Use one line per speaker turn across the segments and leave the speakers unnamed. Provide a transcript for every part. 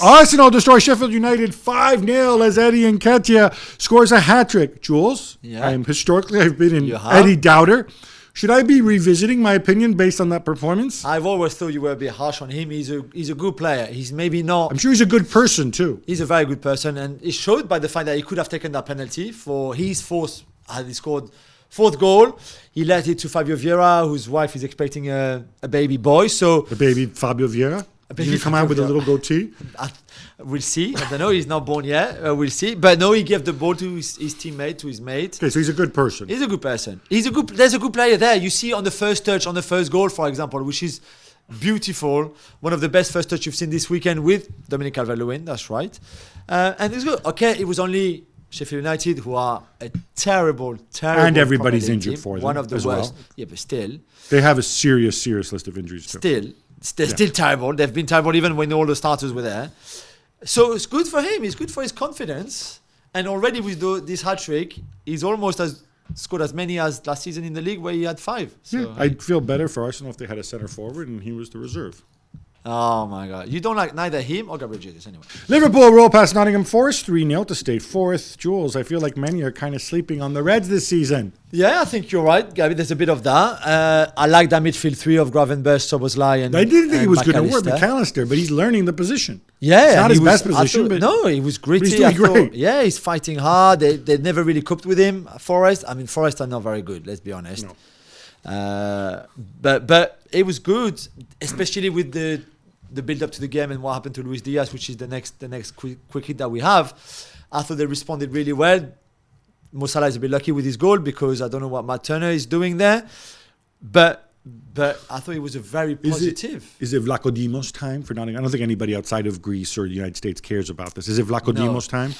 Arsenal destroy Sheffield United 5-0 as Eddie Nketiah scores a hat-trick. Jules, I've been an Eddie doubter. Should I be revisiting my opinion based on that performance?
I've always thought you were a bit harsh on him. He's a good player. He's maybe not...
I'm sure he's a good person too.
He's a very good person, and it showed by the fact that he could have taken that penalty for his fourth. He scored fourth goal. He let it to Fabio Vieira, whose wife is expecting a baby boy. So
a baby Fabio Vieira? Did he come out with a little goatee?
We'll see. I don't know. He's not born yet. We'll see. But no, he gave the ball to his teammate, to his mate.
Okay, so he's a good person.
He's a good person. There's a good player there. You see on the first touch, on the first goal, for example, which is beautiful. One of the best first touch you've seen this weekend with Dominic Calvert-Lewin. That's right. And it's good. Okay, it was only Sheffield United, who are a terrible
and everybody's injured
team.
For them.
One of the worst.
Well.
Yeah, but still.
They have a serious list of injuries too.
Still terrible. They've been terrible even when all the starters were there. So it's good for him. It's good for his confidence. And already with this hat-trick, he's almost scored as many as last season in the league where he had 5. So,
yeah, I'd feel better for Arsenal if they had a centre forward and he was the reserve.
Oh my God. You don't like neither him or Gab Juls anyway.
Liverpool roll past Nottingham Forest 3-0 to stay fourth. Jules, I feel like many are kind of sleeping on the Reds this season.
Yeah, I think you're right, Gabby. There's a bit of that. I like that midfield 3 of Gravenberch, Szoboszlai, and I didn't think
he was good at work, McAllister, but he's learning the position.
Yeah,
it's not his best position, but
no, he was gritty.
He's doing great.
Yeah, he's fighting hard. They never really coped with him. Forest are not very good. Let's be honest. No. But it was good, especially with the build up to the game and what happened to Luis Diaz, which is the next quick hit that we have. I thought they responded really well. Mo Salah is a bit lucky with his goal because I don't know what Matt Turner is doing there, but I thought it was a very positive.
Is it Vlachodimos time for Nottingham? I don't think anybody outside of Greece or the United States cares about this. Is it Vlachodimos time?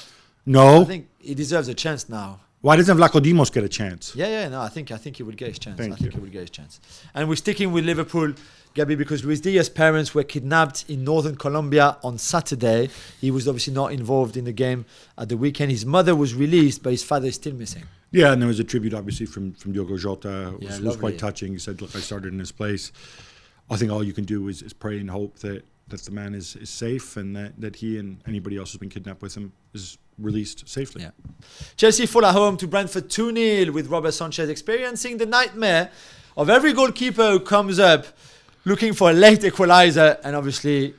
No.
I think he deserves a chance now.
Why doesn't Vlachodimos get a chance?
No, I think he would get his chance. He would get his chance. And we're sticking with Liverpool, Gabby, because Luis Diaz's parents were kidnapped in northern Colombia on Saturday. He was obviously not involved in the game at the weekend. His mother was released, but his father is still missing.
Yeah, and there was a tribute, obviously, from Diogo Jota. It was quite touching. He said, look, I started in his place. I think all you can do is pray and hope that the man is safe and that he and anybody else who's been kidnapped with him is released safely.
Yeah. Chelsea fall at home to Brentford 2-0 with Robert Sanchez experiencing the nightmare of every goalkeeper who comes up looking for a late equaliser and obviously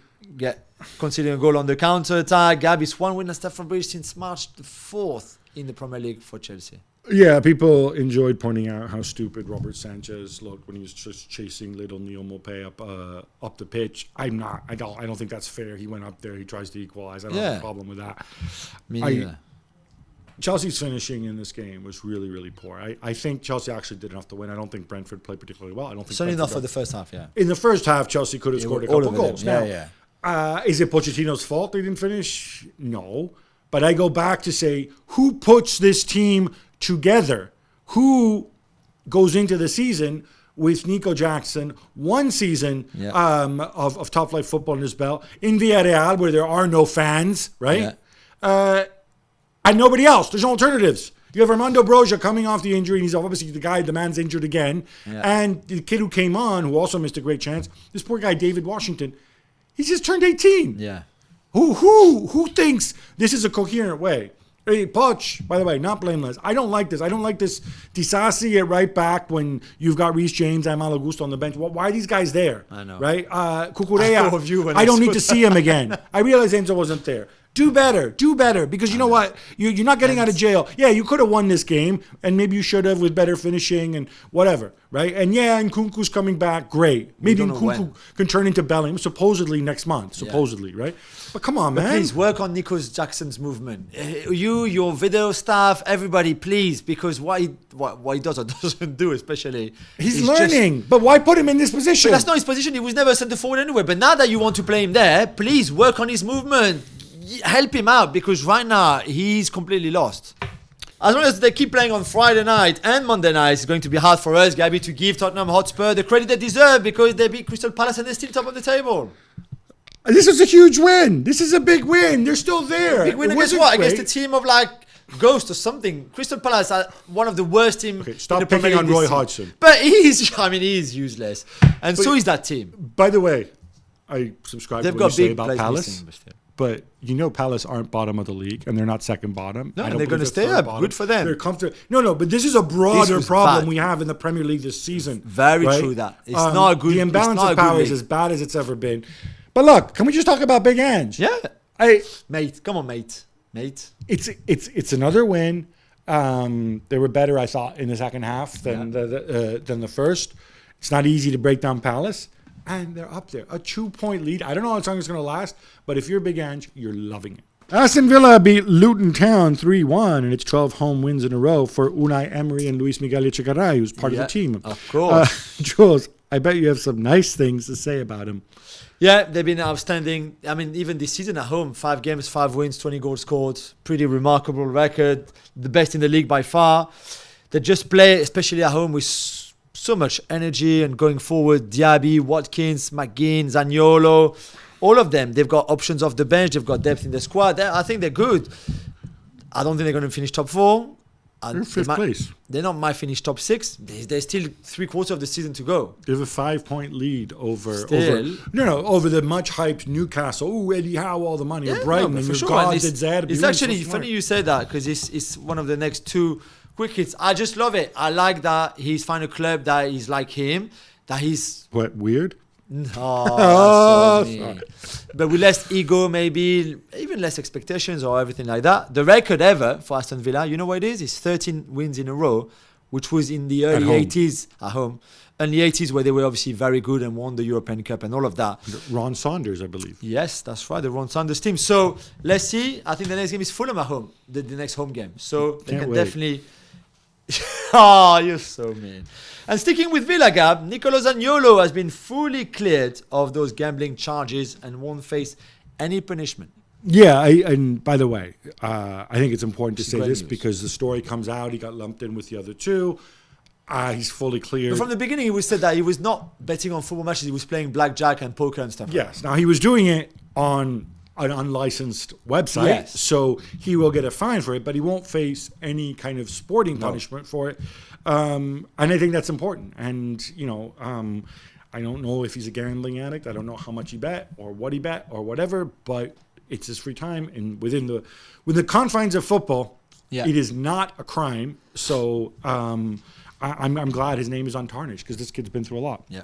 conceding a goal on the counter-attack. Gab is one win at Stamford Bridge since March the 4th in the Premier League for Chelsea.
Yeah, people enjoyed pointing out how stupid Robert Sanchez looked when he was just chasing little Neil Maupay up the pitch. I don't think that's fair. He went up there, he tries to equalize. I don't have a problem with that.
Me neither.
Chelsea's finishing in this game was really, really poor. I think Chelsea actually did enough to win. I don't think Brentford played particularly well. I don't think
certainly not for the first half. Yeah.
In the first half, Chelsea could have scored a couple of goals.
Yeah.
Is it Pochettino's fault they didn't finish? No. But I go back to say, who puts this team together? Who goes into the season with Nico Jackson, one season of top flight football in his belt, in Villarreal, where there are no fans, right? Yeah. And nobody else. There's no alternatives. You have Armando Broja coming off the injury, and he's obviously the man's injured again. Yeah. And the kid who came on, who also missed a great chance, this poor guy, David Washington, he's just turned 18.
Yeah.
Who thinks this is a coherent way? Hey, Poch, by the way, not blameless. I don't like this. I don't like this Disasi at right back when you've got Reece James and Malo Gusto on the bench. Why are these guys there?
I know.
Right? Kukurea, I don't need to see him again. I realize Enzo wasn't there. Do better, because you know what? You're not getting out of jail. Yeah, you could have won this game, and maybe you should have with better finishing and whatever, right? And Nkunku's coming back, great. Maybe Nkunku can turn into Bellingham, supposedly next month, right? But come on, man.
Please work on Nico Jackson's movement. Your video staff, everybody, please, because what he does or doesn't do, especially.
He's learning, but why put him in this position?
But that's not his position. He was never centre forward anyway. But now that you want to play him there, please work on his movement. Help him out because right now he's completely lost. As long as they keep playing on Friday night and Monday night, it's going to be hard for us, Gabby, to give Tottenham Hotspur the credit they deserve because they beat Crystal Palace and they're still top of the table.
This is a huge win. This is a big win. They're still there.
Big win against what? Against a team of like Ghost or something. Crystal Palace are one of the worst teams.
Okay, stop picking on Roy Hodgson.
But he is useless, and so is that team.
By the way, I subscribe to what you say about Palace. but Palace aren't bottom of the league, and they're not second bottom.
No,
I
and
don't
they're going to
believe
stay
third
up.
bottom.
Good for them.
They're comfortable. No, but this is a broader
was
problem
bad.
we have in the Premier League this season.
Very
right?
true that. It's not a good.
The imbalance
it's not
of
a good
power is
league.
as bad as it's ever been. But look, can we just talk about Big Ange?
Yeah. Mate, come on, mate.
It's another win. They were better, I thought, in the second half than the first. It's not easy to break down Palace, and they're up there. A 2-point lead. I don't know how long it's going to last, but if you're Big Ange, you're loving it. Aston Villa beat Luton Town 3-1, and it's 12 home wins in a row for Unai Emery and Luis Miguel Echegaray, who's part of the team.
Of course.
Jules, I bet you have some nice things to say about him.
Yeah, they've been outstanding. I mean, even this season at home, 5 games, 5 wins, 20 goals scored. Pretty remarkable record. The best in the league by far. They just play, especially at home, with so much energy and going forward. Diaby, Watkins, McGinn, Zaniolo, all of them. They've got options off the bench. They've got depth in the squad. I think they're good. I don't think they're going to finish top 4.
They're fifth place.
They not might finish top 6. There's still 3/4 of the season to go.
They have a 5-point lead over the much hyped Newcastle. Oh, Eddie Howe, all the money. Or Brighton, and your God did Zed.
It's actually funny you said that, because it's one of the next 2 quick hits. I just love it. I like that he's found a club that is like him. That he's
what weird.
Oh, that's so mean. But with less ego, maybe even less expectations or everything like that. The record ever for Aston Villa, you know what it is? It's 13 wins in a row, which was in the early 80s at home. And the 80s, where they were obviously very good and won the European Cup and all of that.
Ron Saunders, I believe.
Yes, that's right, the Ron Saunders team. So let's see. I think the next game is Fulham at home, the next home game. So they can definitely. Oh, you're so mean. And sticking with Villa, Gab, Nicolo Zaniolo has been fully cleared of those gambling charges and won't face any punishment.
Yeah, and by the way, I think it's important to say this
news.
because the story comes out. He got lumped in with the other 2. He's fully cleared.
But from the beginning, he said that he was not betting on football matches. He was playing blackjack and poker and stuff.
Yes. Now, he was doing it on an unlicensed website, so he will get a fine for it, but he won't face any kind of sporting punishment for it. And I think that's important. And, I don't know if he's a gambling addict. I don't know how much he bet or what he bet or whatever, but it's his free time. And within the confines of football, it is not a crime. So I'm glad his name is untarnished, because this kid's been through a lot.
Yeah.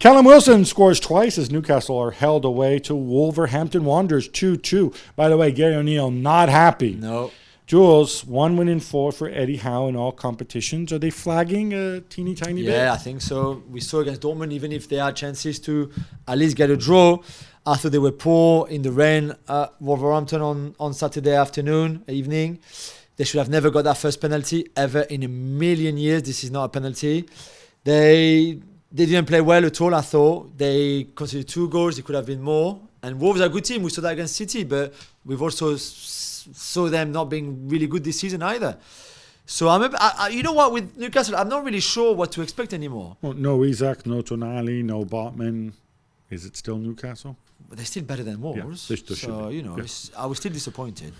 Callum Wilson scores twice as Newcastle are held away to Wolverhampton Wanderers 2-2. By the way, Gary O'Neill not happy.
No.
Jules, 1 win in 4 for Eddie Howe in all competitions. Are they flagging a teeny tiny bit?
Yeah, I think so. We saw against Dortmund, even if they had chances to at least get a draw, after they were poor in the rain at Wolverhampton on Saturday evening. They should have never got that first penalty ever in a million years. This is not a penalty. They didn't play well at all, I thought. They conceded 2 goals. It could have been more. And Wolves are a good team. We saw that against City, but we've also saw them not being really good this season either. So, you know what, with Newcastle, I'm not really sure what to expect anymore.
Well, no Isak, no Tonali, no Botman. Is it still Newcastle?
But they're still better than Wolves.
Yeah, they still should be.
I was still disappointed.